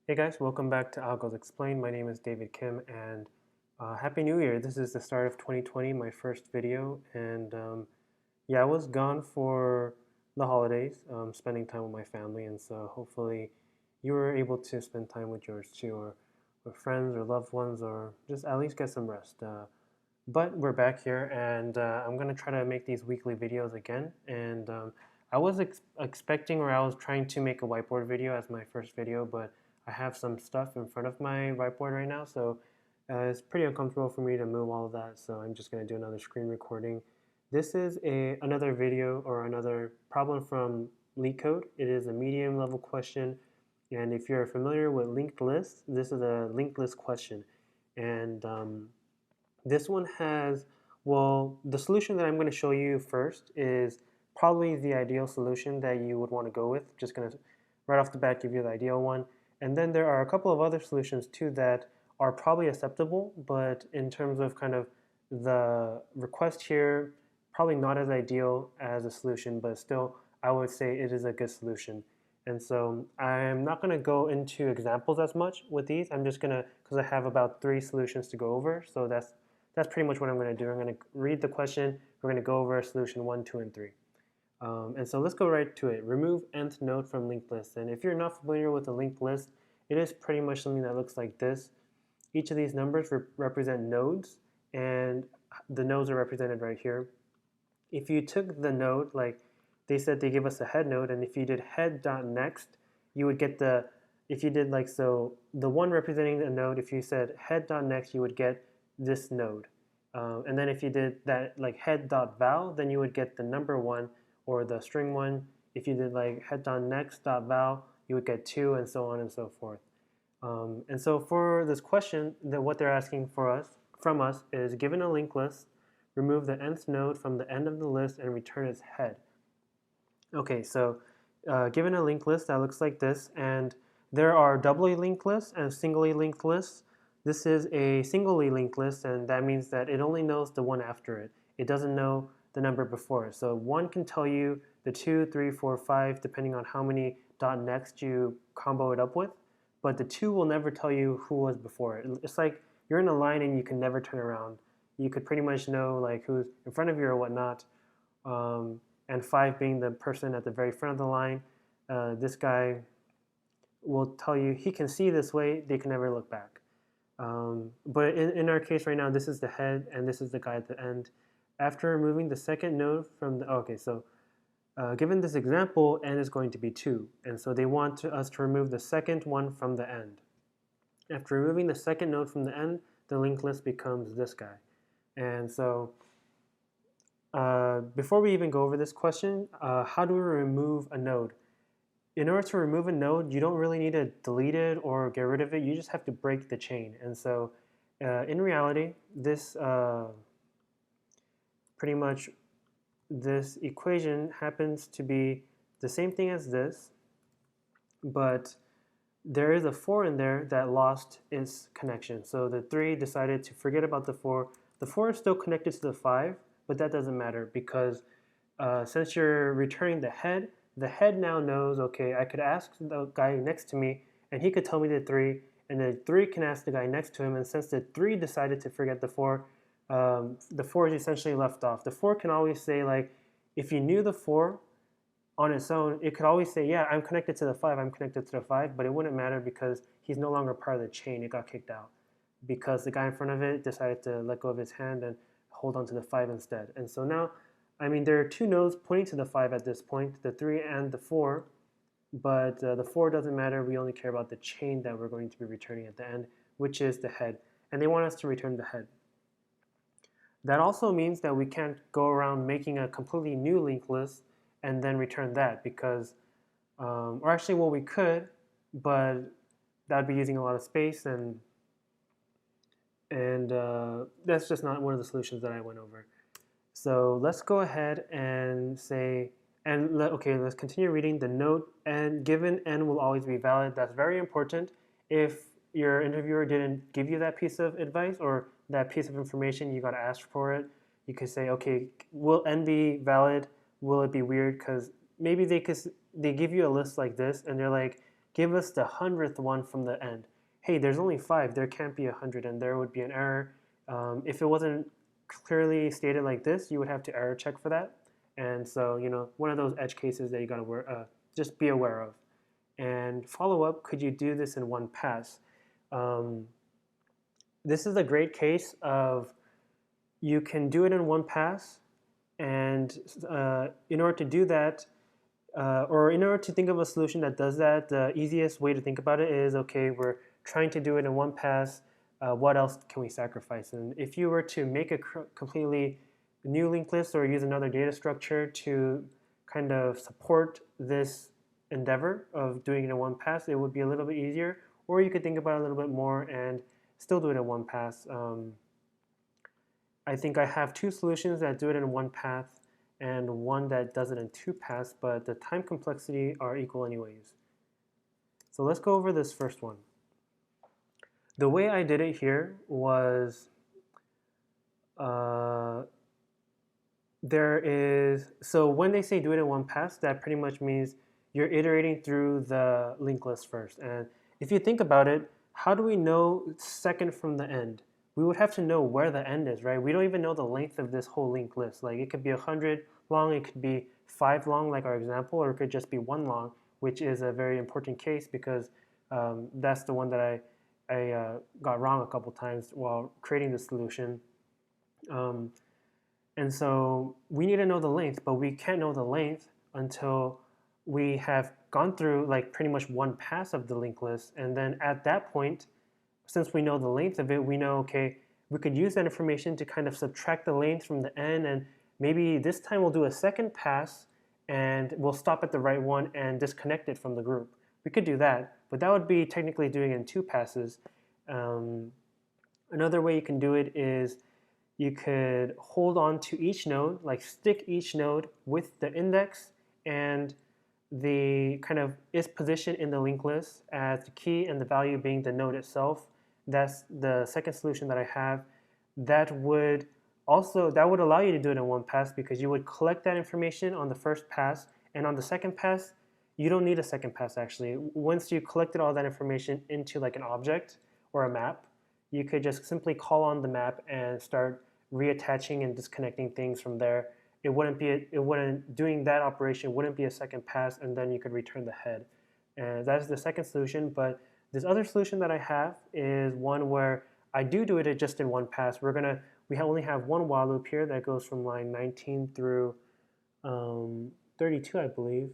Hey guys, welcome back to Algos Explained. My name is David Kim and Happy New Year. This is the start of 2020, my first video. And yeah, I was gone for the holidays, spending time with my family. And so hopefully you were able to spend time with yours too, or with friends or loved ones, or just at least get some rest. But we're back here and I'm going to try to make these weekly videos again. And I was expecting, or I was trying to make a whiteboard video as my first video, but I have some stuff in front of my whiteboard right now, so it's pretty uncomfortable for me to move all of that, so I'm just going to do another screen recording. This is another video or another problem from LeetCode. It is a medium level question, and if you're familiar with linked lists, this is a linked list question. And this one has, well, the solution that I'm going to show you first is probably the ideal solution that you would want to go with. Just going to right off the bat give you the ideal one. And then there are a couple of other solutions too that are probably acceptable, but in terms of kind of the request here, probably not as ideal as a solution, but still I would say it is a good solution. And so I'm not going to go into examples as much with these. I'm just going to, because I have about 3 solutions to go over, so that's pretty much what I'm going to do. I'm going to read the question. We're going to go over solution 1, 2, and 3. And so let's go right to it. Remove nth node from linked list. And if you're not familiar with a linked list, it is pretty much something that looks like this. Each of these numbers represent nodes, and the nodes are represented right here. If you took the node, like they said they give us a head node, and if you did head.next, you would get the, if you did like so, the one representing the node, if you said head.next, you would get this node. And then if you did that like head.val, then you would get the number 1 or the string 1. If you did like head.next.val, you would get 2, and so on and so forth. And so for this question, what they're asking from us is, given a linked list, remove the nth node from the end of the list and return its head. Okay, so given a linked list that looks like this, and there are doubly linked lists and singly linked lists. This is a singly linked list, and that means that it only knows the one after it. It doesn't know the number before it. So 1 can tell you the 2, 3, 4, 5, depending on how many .next you combo it up with, but the 2 will never tell you who was before it. It's like you're in a line and you can never turn around. You could pretty much know like who's in front of you or whatnot. And 5 being the person at the very front of the line. This guy will tell you he can see this way, they can never look back. But in our case right now, this is the head and this is the guy at the end. After removing the second node from the, okay, so given this example, n is going to be 2. And so they want us to remove the second one from the end. After removing the second node from the end, the linked list becomes this guy. And so before we even go over this question, how do we remove a node? In order to remove a node, you don't really need to delete it or get rid of it. You just have to break the chain. And so in reality, this pretty much this equation happens to be the same thing as this, but there is a 4 in there that lost its connection. So the 3 decided to forget about the 4. The 4 is still connected to the 5, but that doesn't matter because since you're returning the head now knows, okay, I could ask the guy next to me and he could tell me the 3, and the 3 can ask the guy next to him, and since the 3 decided to forget the 4, the 4 is essentially left off. The 4 can always say, like, if you knew the 4 on its own, it could always say, yeah, I'm connected to the 5, I'm connected to the 5, but it wouldn't matter because he's no longer part of the chain. It got kicked out because the guy in front of it decided to let go of his hand and hold on to the 5 instead. And so now, I mean, there are 2 nodes pointing to the 5 at this point, the 3 and the 4, but the 4 doesn't matter. We only care about the chain that we're going to be returning at the end, which is the head. And they want us to return the head. That also means that we can't go around making a completely new linked list and then return that because, or actually, well, we could, but that'd be using a lot of space, and that's just not one of the solutions that I went over. So let's go ahead and say, okay, let's continue reading the note, and given n will always be valid. That's very important. If your interviewer didn't give you that piece of advice or that piece of information, you got to ask for it. You could say, okay, will n be valid? Will it be weird? Because maybe they give you a list like this, and they're like, give us the 100th one from the end. Hey, there's only 5, there can't be 100, and there would be an error. If it wasn't clearly stated like this, you would have to error check for that. And so, one of those edge cases that you gotta just be aware of. And follow up, could you do this in one pass? This is a great case of you can do it in one pass, and in order to do that, or in order to think of a solution that does that, the easiest way to think about it is, okay, we're trying to do it in one pass, what else can we sacrifice? And if you were to make a completely new linked list or use another data structure to kind of support this endeavor of doing it in one pass, it would be a little bit easier. Or you could think about it a little bit more and still do it in one pass. I think I have 2 solutions that do it in one path and one that does it in 2 paths, but the time complexity are equal anyways. So let's go over this first one. The way I did it here was so when they say do it in one pass, that pretty much means you're iterating through the linked list first. And if you think about it, how do we know second from the end? We would have to know where the end is, right? We don't even know the length of this whole linked list. Like it could be 100 long, it could be 5 long like our example, or it could just be 1 long, which is a very important case because that's the one that I got wrong a couple times while creating the solution. And so we need to know the length, but we can't know the length until we have gone through like pretty much one pass of the linked list. And then at that point, since we know the length of it, we know, okay, we could use that information to kind of subtract the length from the end, and maybe this time we'll do a second pass and we'll stop at the right one and disconnect it from the group. We could do that, but that would be technically doing it in 2 passes. Another way you can do it is you could hold on to each node, like stick each node with the index and the kind of is position in the linked list as the key and the value being the node itself. That's the second solution that I have. That would allow you to do it in one pass because you would collect that information on the first pass, and on the second pass, you don't need a second pass actually. Once you collected all that information into like an object or a map, you could just simply call on the map and start reattaching and disconnecting things from there. Doing that operation wouldn't be a second pass, and then you could return the head. And that's the second solution. But this other solution that I have is one where I do it just in one pass. We only have one while loop here that goes from line 19 through 32, I believe.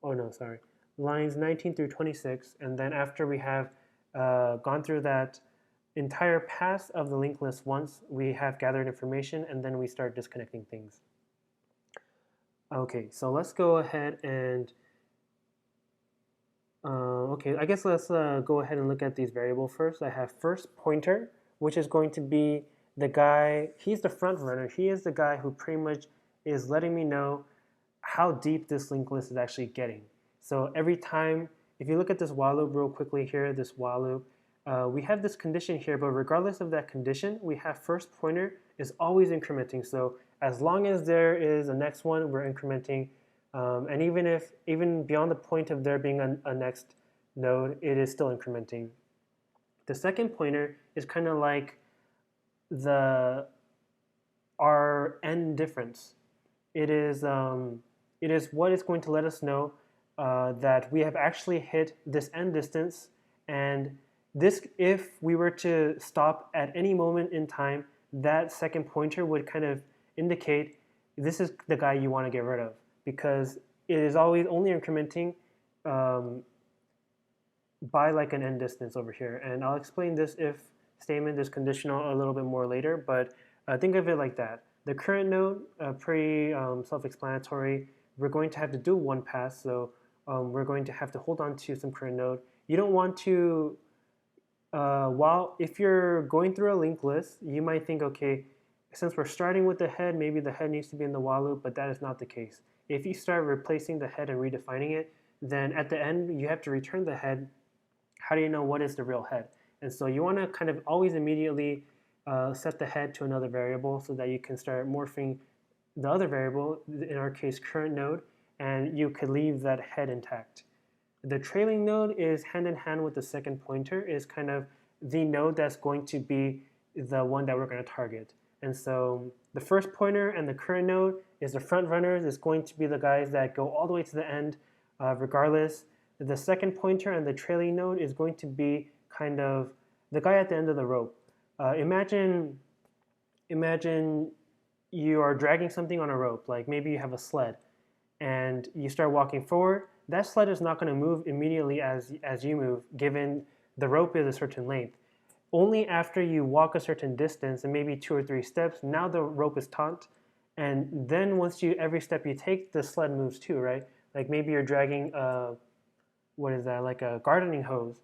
Oh no, sorry. Lines 19 through 26. And then after we have gone through that entire pass of the linked list once, we have gathered information, and then we start disconnecting things. Okay, so let's go ahead and okay, I guess let's go ahead and look at these variables first. I have first pointer, which is going to be the guy, he's the front runner. He is the guy who pretty much is letting me know how deep this linked list is actually getting. So every time, if you look at this while loop real quickly here, this while loop, we have this condition here, but regardless of that condition, we have first pointer is always incrementing. So as long as there is a next one, we're incrementing. And even beyond the point of there being a next node, it is still incrementing. The second pointer is kind of like our end difference. It is what is going to let us know that we have actually hit this end distance, and this, if we were to stop at any moment in time, that second pointer would kind of indicate this is the guy you want to get rid of, because it is always only incrementing by like an end distance over here. And I'll explain this if statement, this conditional, a little bit more later, but think of it like that. The current node, pretty self-explanatory. We're going to have to do one pass, so we're going to have to hold on to some current node. You don't want to, if you're going through a linked list, you might think, okay, since we're starting with the head, maybe the head needs to be in the while loop, but that is not the case. If you start replacing the head and redefining it, then at the end, you have to return the head. How do you know what is the real head? And so you want to kind of always immediately set the head to another variable so that you can start morphing the other variable, in our case, current node, and you could leave that head intact. The trailing node is hand in hand with the second pointer, is kind of the node that's going to be the one that we're going to target. And so the first pointer and the current node is the front runners. It's going to be the guys that go all the way to the end regardless. The second pointer and the trailing node is going to be kind of the guy at the end of the rope. Imagine you are dragging something on a rope, like maybe you have a sled, and you start walking forward. That sled is not going to move immediately as you move, given the rope is a certain length. Only after you walk a certain distance, and maybe 2 or 3 steps, now the rope is taut, and then every step you take, the sled moves too, right? Like maybe you're dragging what is that, like a gardening hose.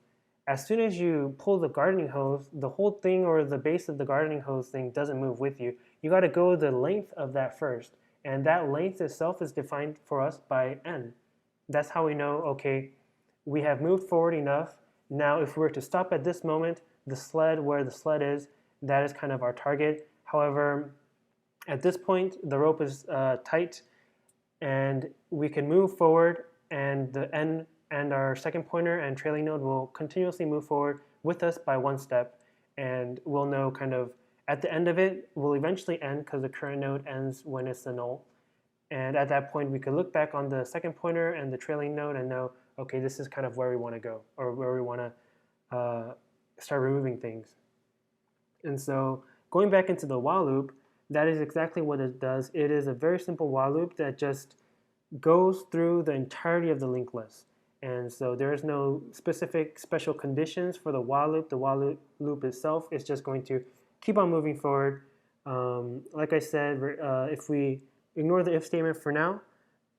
As soon as you pull the gardening hose, the whole thing or the base of the gardening hose thing doesn't move with you. You got to go the length of that first, and that length itself is defined for us by n. That's how we know, okay, we have moved forward enough. Now if we were to stop at this moment, the sled, where the sled is, that is kind of our target. However, at this point, the rope is tight, and we can move forward, and the n and our second pointer and trailing node will continuously move forward with us by 1 step, and we'll know kind of at the end of it, we'll eventually end because the current node ends when it's the null. And at that point, we could look back on the second pointer and the trailing node and know, okay, this is kind of where we want to go, or where we want to start removing things. And so going back into the while loop, that is exactly what it does. It is a very simple while loop that just goes through the entirety of the linked list. And so there is no specific special conditions for the while loop. The while loop itself is just going to keep on moving forward. Like I said, if we ignore the if statement for now,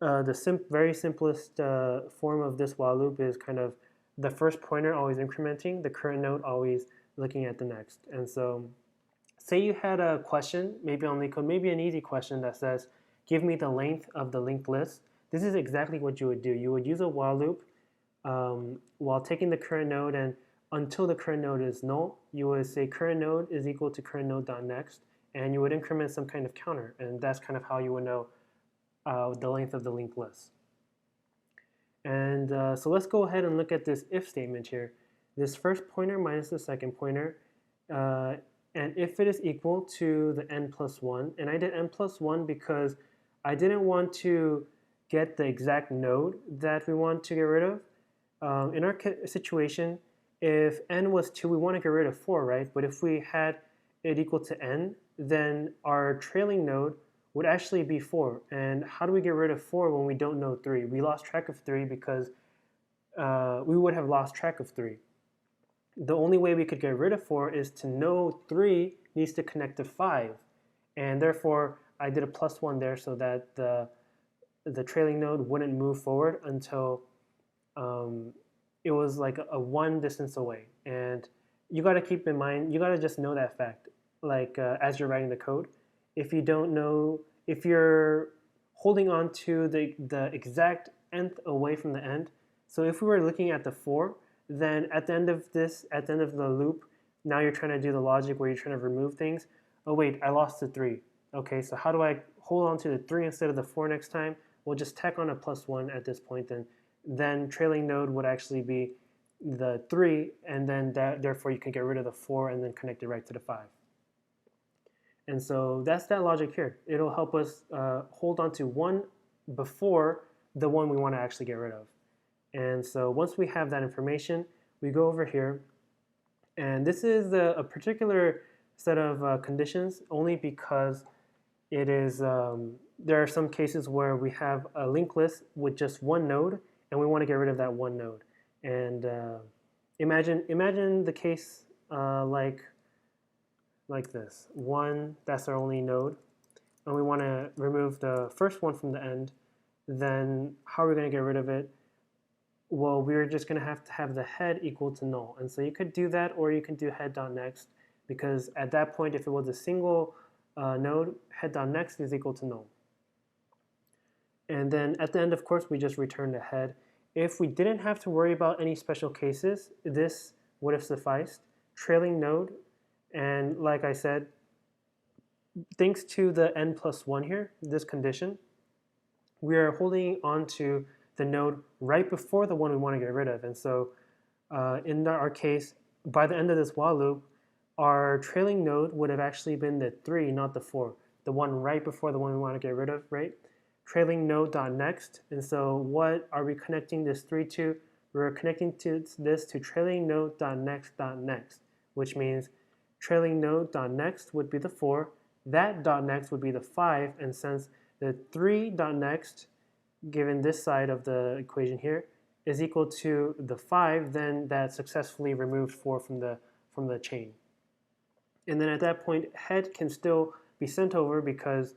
the very simplest form of this while loop is kind of the first pointer always incrementing, the current node always looking at the next. And so say you had a question, maybe on LeetCode, maybe an easy question that says, give me the length of the linked list. This is exactly what you would do. You would use a while loop while taking the current node, and until the current node is null, you would say current node is equal to current node.next, and you would increment some kind of counter, and that's kind of how you would know the length of the linked list. And so let's go ahead and look at this if statement here. This first pointer minus the second pointer, and if it is equal to the n plus 1, and I did n plus 1 because I didn't want to get the exact node that we want to get rid of. In our situation, if n was 2, we want to get rid of 4, right? But if we had it equal to n, then our trailing node would actually be 4. And how do we get rid of 4 when we don't know 3? We lost track of 3 because we would have lost track of 3. The only way we could get rid of 4 is to know 3 needs to connect to 5. And therefore, I did a plus 1 there so that the trailing node wouldn't move forward until it was like a 1 distance away. And you got to keep in mind, you got to just know that fact, like as you're writing the code. If you don't know, if you're holding on to the exact nth away from the end, so if we were looking at the 4, then at the end of the loop, now you're trying to do the logic where you're trying to remove things. Oh wait, I lost the 3. Okay, so how do I hold on to the 3 instead of the 4 next time? We'll just tack on a plus 1 at this point, and then trailing node would actually be the 3, and then therefore you can get rid of the 4 and then connect it right to the 5. And so that's that logic here. It'll help us hold on to 1 before the one we want to actually get rid of. And so once we have that information, we go over here, and this is a particular set of conditions only because it is there are some cases where we have a linked list with just 1 node, and we want to get rid of that 1 node. And imagine the case like this. 1, that's our only node, and we want to remove the first one from the end. Then how are we going to get rid of it? Well, we're just going to have the head equal to null. And so you could do that, or you can do head.next, because at that point, if it was a single node, head.next is equal to null. And then at the end, of course, we just return the head. If we didn't have to worry about any special cases, this would have sufficed. Trailing node, and like I said, thanks to the n plus 1 here, this condition, we are holding on to the node right before the one we want to get rid of. And so in our case, by the end of this while loop, our trailing node would have actually been the 3, not the 4, the one right before the one we want to get rid of, right? Trailing node.next. And so what are we connecting this 3 to? We're connecting to this to trailing node.next.next, which means trailing node.next would be the 4, that .next would be the 5, and since the 3.next, given this side of the equation here, is equal to the 5, then that successfully removed 4 from the chain. And then at that point, head can still be sent over because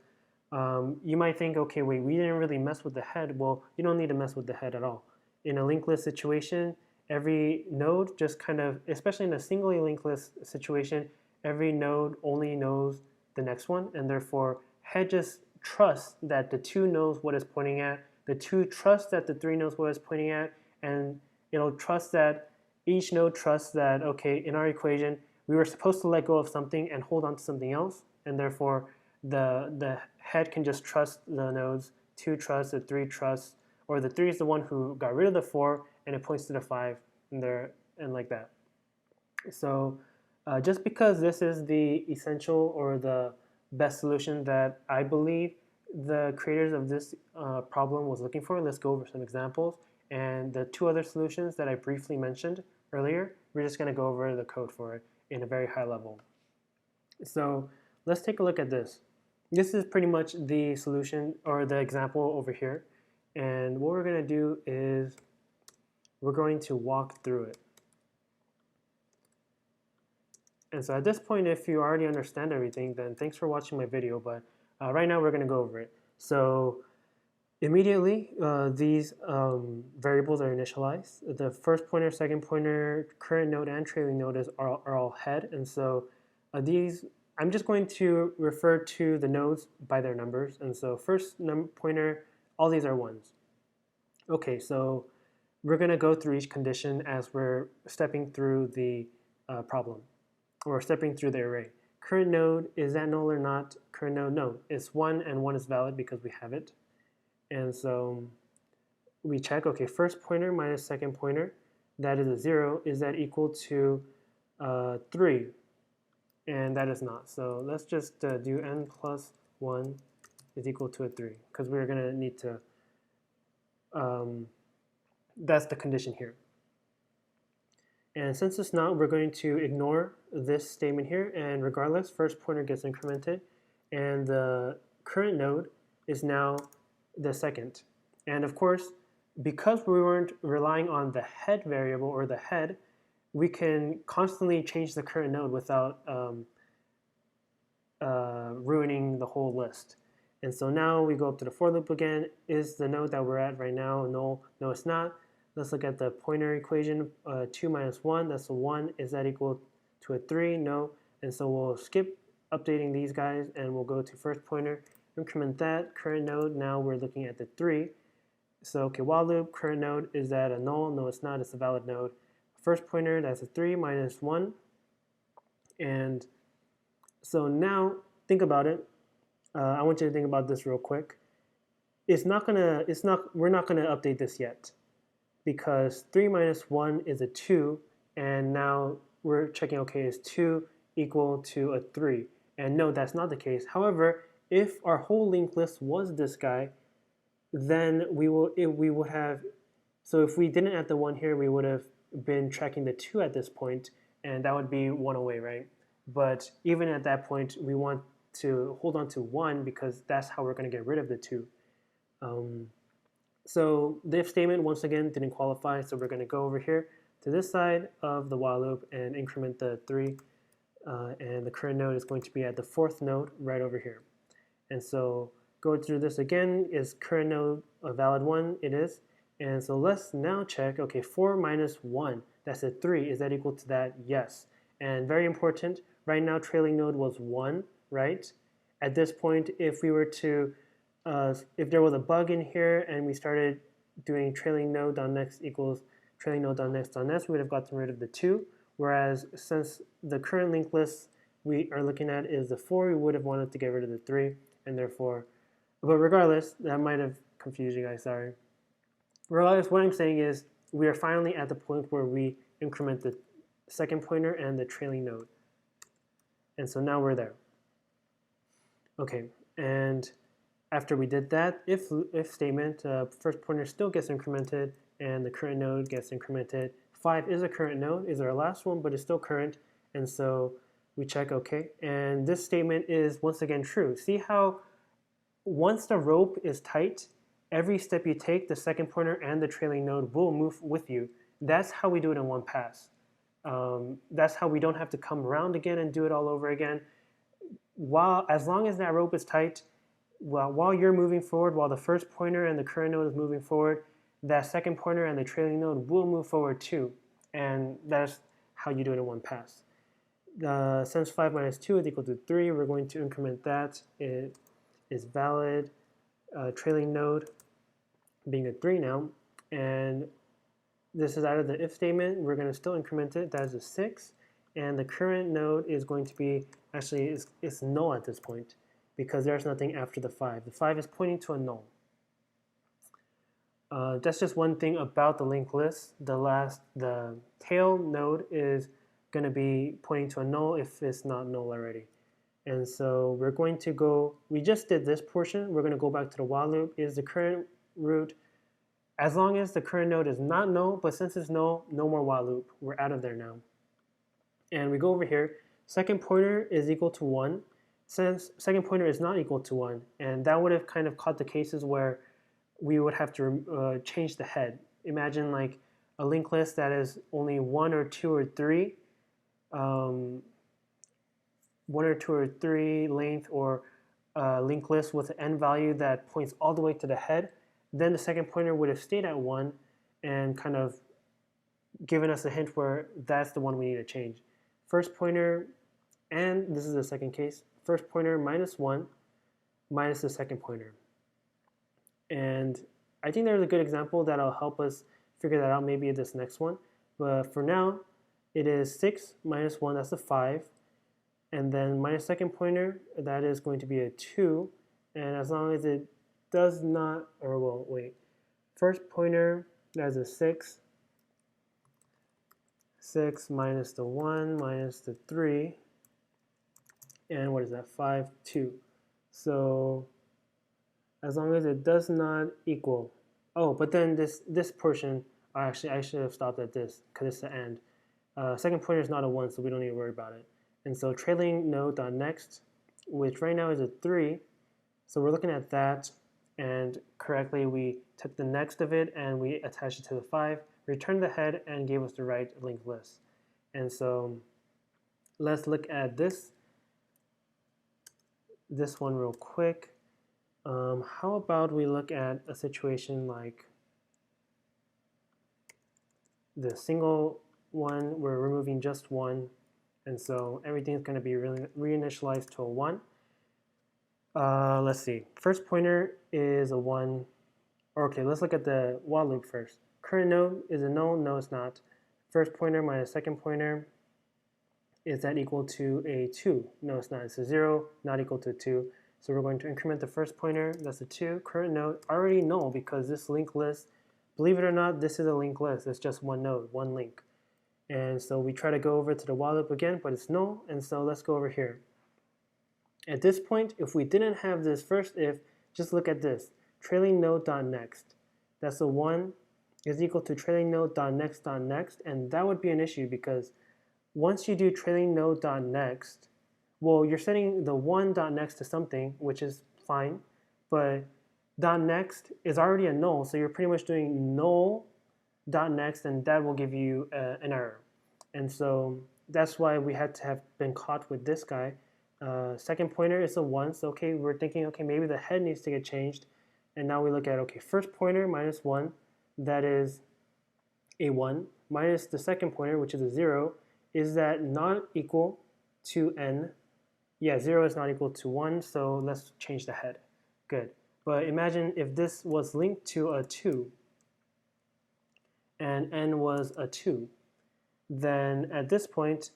you might think, okay, wait, we didn't really mess with the head. Well, you don't need to mess with the head at all. In a linked list situation, every node just kind of, especially in a singly linked list situation, every node only knows the next one, and therefore head just trusts that the 2 knows what it's pointing at, the 2 trusts that the 3 knows what it's pointing at, and it'll trust that each node trusts that, okay, in our equation, we were supposed to let go of something and hold on to something else, and therefore the head can just trust the nodes, 2 trusts, the 3 trusts, or the 3 is the one who got rid of the 4, and it points to the 5, and like that. So just because this is the essential or the best solution that I believe the creators of this problem was looking for, let's go over some examples. And the 2 other solutions that I briefly mentioned earlier, we're just going to go over the code for it in a very high level. So let's take a look at this. This is pretty much the solution or the example over here. And what we're going to do is we're going to walk through it. And so at this point, if you already understand everything, then thanks for watching my video. But right now, we're going to go over it. So immediately, these variables are initialized. The first pointer, second pointer, current node, and trailing node are all head. And so these, I'm just going to refer to the nodes by their numbers. And so first pointer, all these are 1s. Okay, so we're going to go through each condition as we're stepping through the problem, or stepping through the array. Current node, is that null or not? Current node, no. It's 1, and 1 is valid because we have it. And so we check, okay, first pointer minus second pointer, that is a 0. Is that equal to 3? And that is not. So let's just do n plus 1 is equal to a 3, because we're going to need to, that's the condition here. And since it's not, we're going to ignore this statement here, and regardless, first pointer gets incremented, and the current node is now the second. And of course, because we weren't relying on the head variable or the head, we can constantly change the current node without ruining the whole list. And so now we go up to the for loop again. Is the node that we're at right now null? No, it's not. Let's look at the pointer equation. 2 minus 1, that's a 1. Is that equal to a 3? No. And so we'll skip updating these guys, and we'll go to first pointer, increment that, current node. Now we're looking at the 3. So, okay, while loop, current node, is that a null? No, it's not. It's a valid node. First pointer, that's a 3 minus 1. And so now, think about it. I want you to think about this real quick. We're not gonna update this yet, because 3 minus 1 is a 2, and now we're checking, okay, is 2 equal to a 3? And no, that's not the case. However, if our whole linked list was this guy, then we would have, so if we didn't add the 1 here, we would have been tracking the 2 at this point, and that would be 1 away, right? But even at that point, we want to hold on to 1 because that's how we're going to get rid of the 2. So the if statement, once again, didn't qualify, so we're going to go over here to this side of the while loop and increment the 3, and the current node is going to be at the 4th node right over here. And so go through this again. Is current node a valid 1? It is. And so let's now check, okay, 4 minus 1, that's a 3. Is that equal to that? Yes. And very important, right now trailing node was 1, right? At this point, if we were to, if there was a bug in here and we started doing trailing node.next equals trailing node.next.next, we would have gotten rid of the 2. Whereas since the current linked list we are looking at is the 4, we would have wanted to get rid of the 3, and therefore, but regardless, that might have confused you guys, sorry. Regardless, what I'm saying is we are finally at the point where we increment the second pointer and the trailing node. And so now we're there. Okay, and after we did that, if statement, first pointer still gets incremented and the current node gets incremented. 5 is a current node, is our last one, but it's still current. And so we check OK. And this statement is once again true. See how once the rope is tight, every step you take, the second pointer and the trailing node will move with you. That's how we do it in one pass. That's how we don't have to come around again and do it all over again. As long as that rope is tight, while you're moving forward, while the first pointer and the current node is moving forward, that second pointer and the trailing node will move forward too. And that's how you do it in one pass. Since 5 minus 2 is equal to 3, we're going to increment that. It is valid. Trailing node being a 3 now. And this is out of the if statement. We're going to still increment it. That is a 6. And the current node is going to be, actually, it's null at this point because there's nothing after the 5. The 5 is pointing to a null. That's just one thing about the linked list. The tail node is going to be pointing to a null if it's not null already. And so we're going to go, we just did this portion. We're going to go back to the while loop. Is the current root, as long as the current node is not null, but since it's null, no more while loop. We're out of there now. And we go over here. Second pointer is equal to 1. Since second pointer is not equal to 1, and that would have kind of caught the cases where we would have to change the head. Imagine like a linked list that is only 1 or 2 or 3, 1 or 2 or 3 length, or a linked list with an end value that points all the way to the head. Then the second pointer would have stayed at 1 and kind of given us a hint where that's the one we need to change. First pointer, and this is the second case, first pointer minus 1 minus the second pointer. And I think there's a good example that'll help us figure that out maybe this next one. But for now, it is 6 minus 1, that's a 5. And then minus second pointer, that is going to be a 2. And as long as it does not, or well, wait. First pointer, that's a 6. 6 minus the 1 minus the 3. And what is that? 5, 2. So as long as it does not equal, oh, but then this portion, actually I should have stopped at this because it's the end. Second pointer is not a 1, so we don't need to worry about it. And so trailing node.next, which right now is a 3, so we're looking at that, and correctly we took the next of it and we attached it to the 5, returned the head, and gave us the right linked list. And so let's look at this one real quick. How about we look at a situation like the single one, we're removing just 1, and so everything's going to be reinitialized to a 1. Let's see, first pointer is a 1. Okay, let's look at the while loop first. Current node is a null, no it's not. First pointer minus second pointer, is that equal to a 2? No it's not, it's a 0, not equal to 2. So we're going to increment the first pointer, that's a 2. Current node, already null because this linked list, believe it or not, this is a linked list. It's just one node, one link. And so we try to go over to the while loop again, but it's null, and so let's go over here. At this point, if we didn't have this first if, just look at this. Trailing node.next. That's a 1 is equal to trailing node.next.next, and that would be an issue because once you do trailing node.next, well, you're setting the 1.next to something, which is fine, but .next is already a null, so you're pretty much doing null.next, and that will give you an error. And so that's why we had to have been caught with this guy. Second pointer is a 1, so okay, we're thinking, okay, maybe the head needs to get changed. And now we look at, okay, first pointer minus 1, that is a 1, minus the second pointer, which is a 0. Is that not equal to n? Yeah, 0 is not equal to 1, so let's change the head. Good. But imagine if this was linked to a 2, and n was a 2, then at this point,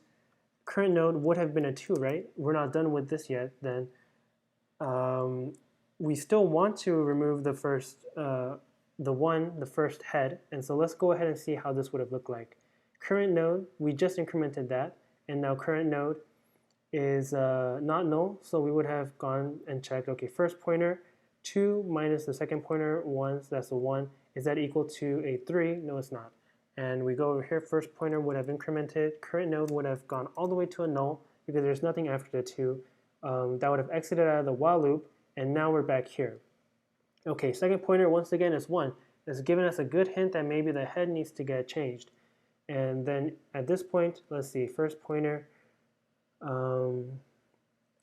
current node would have been a 2, right? We're not done with this yet. Then we still want to remove the first the 1, the first head. And so let's go ahead and see how this would have looked like. Current node, we just incremented that, and now current node is not null, so we would have gone and checked, okay, first pointer 2 minus the second pointer 1, so that's a 1. Is that equal to a 3? No, it's not. And we go over here, first pointer would have incremented, current node would have gone all the way to a null because there's nothing after the 2. That would have exited out of the while loop, and now we're back here. Okay, second pointer once again is 1. It's giving us a good hint that maybe the head needs to get changed. And then at this point, let's see, first pointer,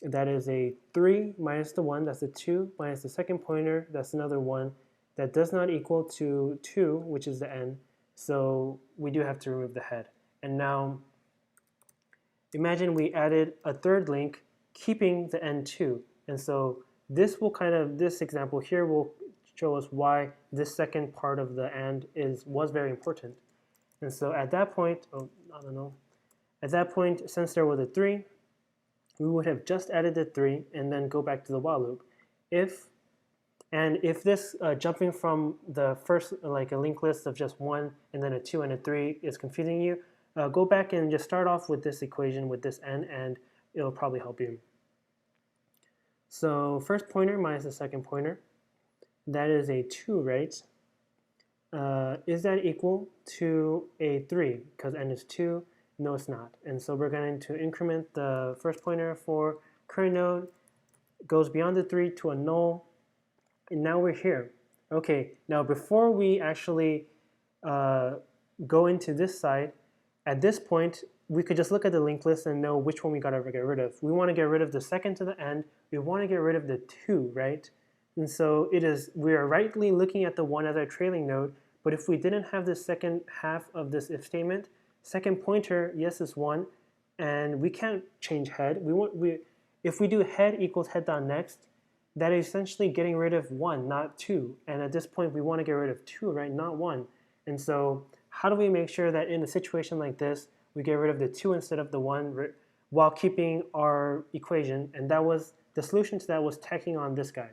that is a 3 minus the 1, that's a 2, minus the second pointer, that's another 1. That does not equal to 2, which is the n, so we do have to remove the head. And now, imagine we added a third link, keeping the n2. And so this will this example here will show us why this second part of the and was very important. And so at that point, at that point, since there was a 3, we would have just added the 3 and then go back to the while loop. If this jumping from the first, like a linked list of just 1 and then a 2 and a 3 is confusing you, go back and just start off with this equation with this n, and it'll probably help you. So first pointer minus the second pointer, that is a 2, right? Is that equal to a 3? Because n is 2. No, it's not. And so we're going to increment the first pointer for current node, goes beyond the 3 to a null, and now we're here. Okay, now before we actually go into this side, at this point, we could just look at the linked list and know which one we got to get rid of. We want to get rid of the second to the end. We want to get rid of the 2, right? And so we are rightly looking at the 1 as our trailing node, but if we didn't have the second half of this if statement, second pointer, yes, is 1, and we can't change head. If we do head equals head.next, that is essentially getting rid of 1, not 2. And at this point, we want to get rid of 2, right, not 1. And so how do we make sure that in a situation like this, we get rid of the 2 instead of the 1 while keeping our equation? And that was the solution to that was tacking on this guy.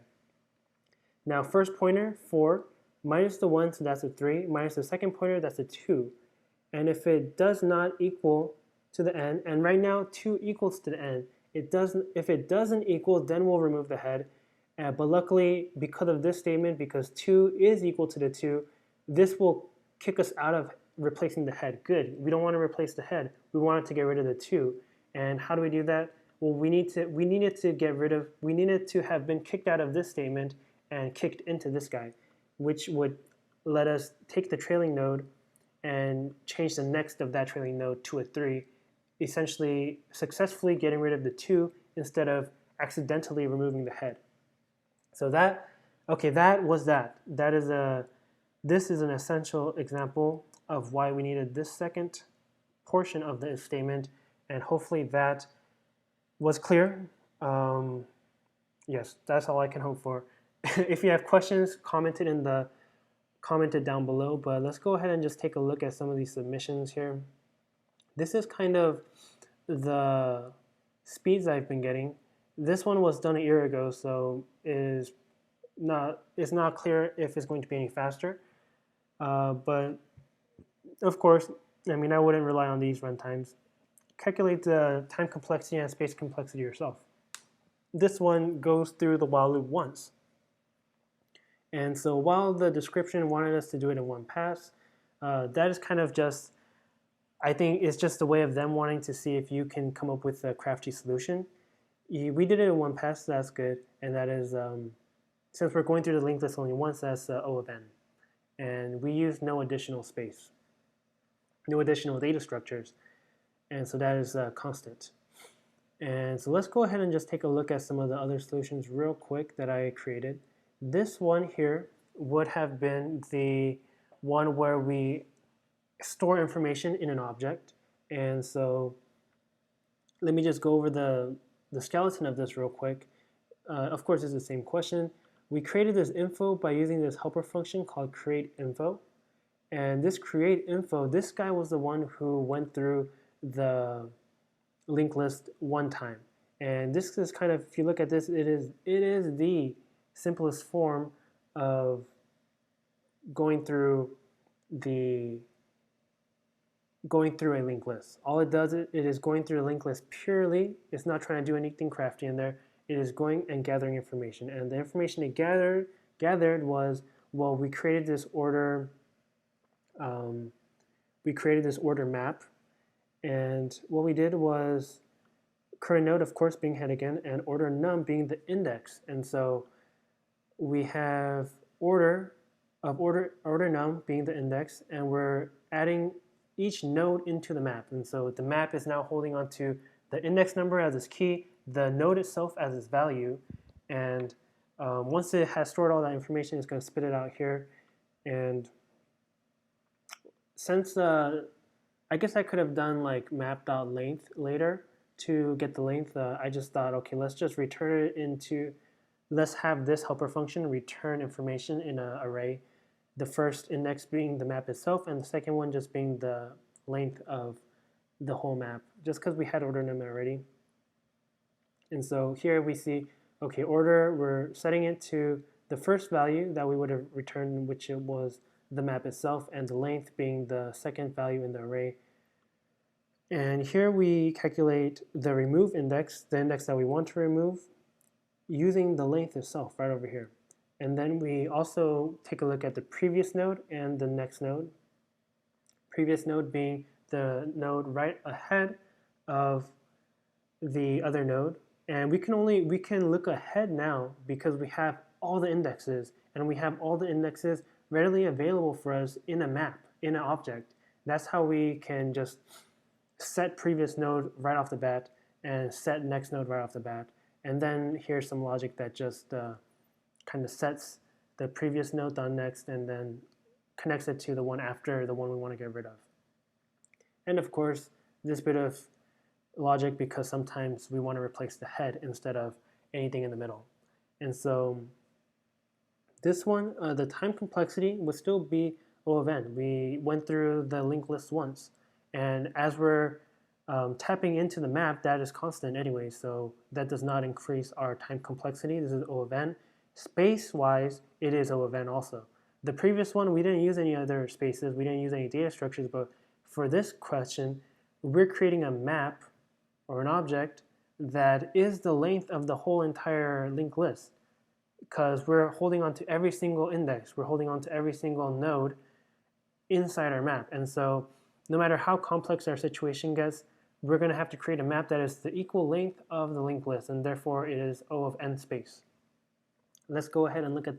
Now, first pointer, 4, minus the 1, so that's a 3, minus the second pointer, that's a 2. And if it does not equal to the n, and right now 2 equals to the n, if it doesn't equal, then we'll remove the head. But luckily, because of this statement, because 2 is equal to the 2, this will kick us out of replacing the head. Good. We don't want to replace the head. We wanted to get rid of the 2. And how do we do that? Well, we needed to have been kicked out of this statement and kicked into this guy, which would let us take the trailing node and change the next of that trailing node to a 3, essentially successfully getting rid of the 2 instead of accidentally removing the head. So that was that. This is an essential example of why we needed this second portion of the if statement, and hopefully that was clear. Yes, that's all I can hope for. If you have questions, comment it down below, but let's go ahead and just take a look at some of these submissions here. This is kind of the speeds I've been getting. This one was done a year ago, so it's not clear if it's going to be any faster. But of course, I mean, I wouldn't rely on these runtimes. Calculate the time complexity and space complexity yourself. This one goes through the while loop once. And so while the description wanted us to do it in one pass, that is kind of just, I think it's just a way of them wanting to see if you can come up with a crafty solution. We did it in one pass, so that's good. And that is, since we're going through the linked list only once, that's O of n. And we use no additional space, no additional data structures. And so that is constant. And so let's go ahead and just take a look at some of the other solutions real quick that I created. This one here would have been the one where we store information in an object. And so let me just go over the skeleton of this real quick. Of course, it's the same question. We created this info by using this helper function called createInfo. And this createInfo, this guy was the one who went through the linked list one time. And this is kind of, if you look at this, it is the simplest form of going through the going through a linked list. All it does, it is going through a linked list purely. It's not trying to do anything crafty in there. It is going and gathering information. And the information it gathered was, well, we created this order map, and what we did was current node, of course, being head again, and order num being the index. And so we have order num being the index, and we're adding each node into the map. And so the map is now holding on to the index number as its key, the node itself as its value, and once it has stored all that information, it's going to spit it out here. And since I guess I could have done like map.length later to get the length, I just thought, okay, let's just return it into, let's have this helper function return information in an array. The first index being the map itself, and the second one just being the length of the whole map, just because we had order num already. And so here we see, okay, order, we're setting it to the first value that we would have returned, which it was the map itself, and the length being the second value in the array. And here we calculate the remove index, the index that we want to remove, using the length itself right over here. And then we also take a look at the previous node and the next node. Previous node being the node right ahead of the other node. And we can look ahead now because we have all the indexes, and we have all the indexes readily available for us in a map, in an object. That's how we can just set previous node right off the bat and set next node right off the bat. And then here's some logic that just kind of sets the previous node on next and then connects it to the one after the one we want to get rid of. And of course, this bit of logic because sometimes we want to replace the head instead of anything in the middle. And so this one, the time complexity would still be O of n. We went through the linked list once, and as we're tapping into the map, that is constant anyway, so that does not increase our time complexity. This is O of n. Space-wise, it is O of n also. The previous one, we didn't use any other spaces, we didn't use any data structures, but for this question, we're creating a map or an object that is the length of the whole entire linked list, because we're holding on to every single index, we're holding on to every single node inside our map. And so no matter how complex our situation gets, we're going to have to create a map that is the equal length of the linked list, and therefore it is O of n space. Let's go ahead and look at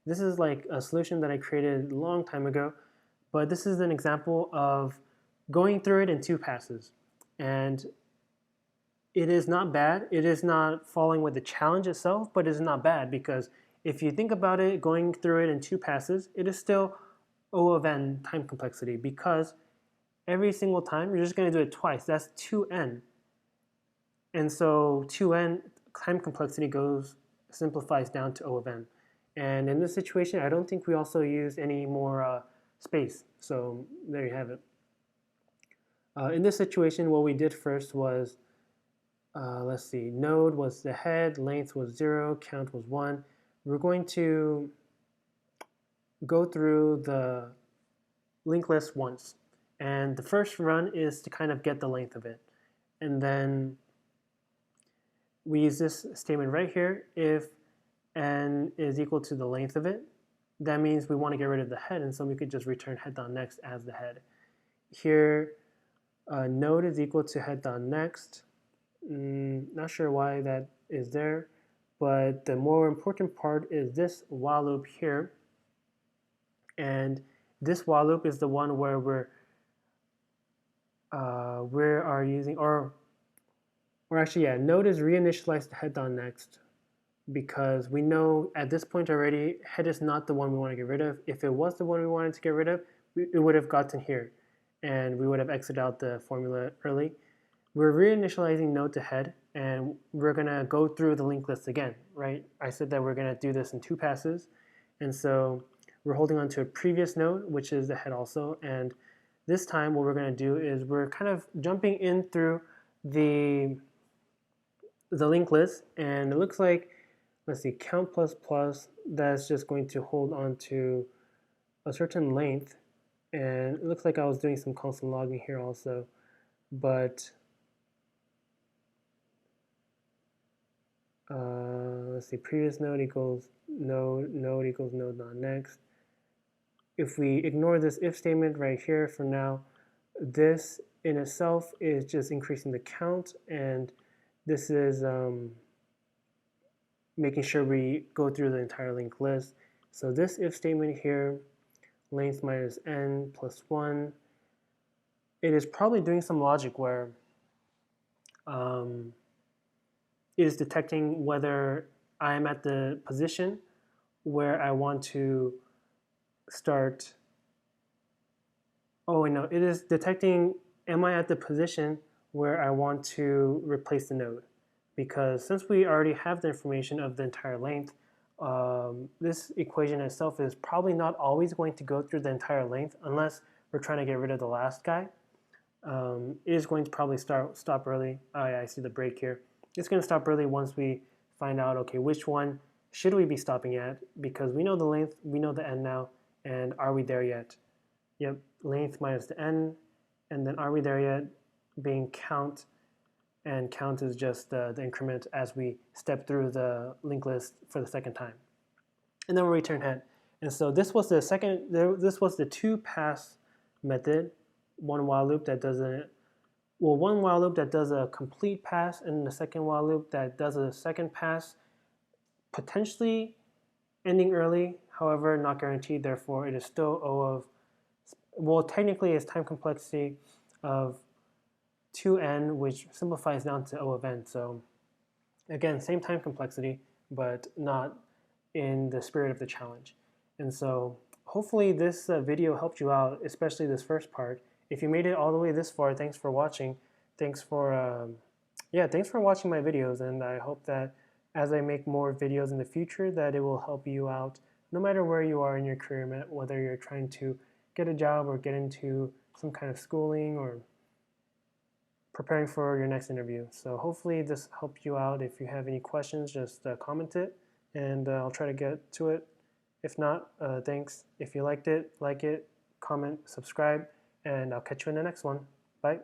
this is like a solution that I created a long time ago, but this is an example of going through it in 2 passes. And it is not bad. It is not falling with the challenge itself, but it is not bad because if you think about it, going through it in 2 passes, it is still O of n time complexity because every single time you're just going to do it twice. That's 2n. And so 2n time complexity simplifies down to O of n. And in this situation, I don't think we also used any more space. So there you have it. In this situation, what we did first was, let's see, node was the head, length was 0, count was 1. We're going to go through the linked list once. And the first run is to kind of get the length of it. And then we use this statement right here. If n is equal to the length of it, that means we want to get rid of the head, and so we could just return head.next as the head. Here, node is equal to head.next. Not sure why that is there, but the more important part is this while loop here. And this while loop is the one where node is reinitialized to head.next because we know at this point already head is not the one we want to get rid of. If it was the one we wanted to get rid of, it would have gotten here and we would have exited out the formula early. We're reinitializing node to head, and we're going to go through the linked list again, right? I said that we're going to do this in 2 passes, and so we're holding on to a previous node, which is the head also, and this time what we're going to do is we're kind of jumping in through the linked list, and it looks like, let's see, count plus plus, that's just going to hold on to a certain length, and it looks like I was doing some constant logging here also, but let's see, previous node equals node equals node not next. If we ignore this if statement right here for now, this in itself is just increasing the count, and this is making sure we go through the entire linked list. So this if statement here, length minus n plus 1, it is probably doing some logic where it is detecting whether I am at the position where I want to start. Oh, no, it is detecting, am I at the position where I want to replace the node? Because since we already have the information of the entire length, this equation itself is probably not always going to go through the entire length unless we're trying to get rid of the last guy. It is going to probably stop early. I see the break here. It's going to stop early once we find out, okay, which one should we be stopping at? Because we know the length, we know the n now, and are we there yet? Yep, length minus the n, and then are we there yet being count, and count is just the increment as we step through the linked list for the second time. And then we return head. And so this was the two pass method, one while loop that doesn't, well, one while loop that does a complete pass, and the second while loop that does a second pass, potentially ending early, however, not guaranteed, therefore it is still O of, well, technically it's time complexity of 2n, which simplifies down to O of n. So again, same time complexity, but not in the spirit of the challenge. And so hopefully this video helped you out, especially this first part. If you made it all the way this far, thanks for watching. Thanks for watching my videos, and I hope that as I make more videos in the future that it will help you out no matter where you are in your career, whether you're trying to get a job or get into some kind of schooling or preparing for your next interview. So hopefully this helped you out. If you have any questions, just comment it, and I'll try to get to it. If not, thanks. If you liked it, like it, comment, subscribe, and I'll catch you in the next one. Bye.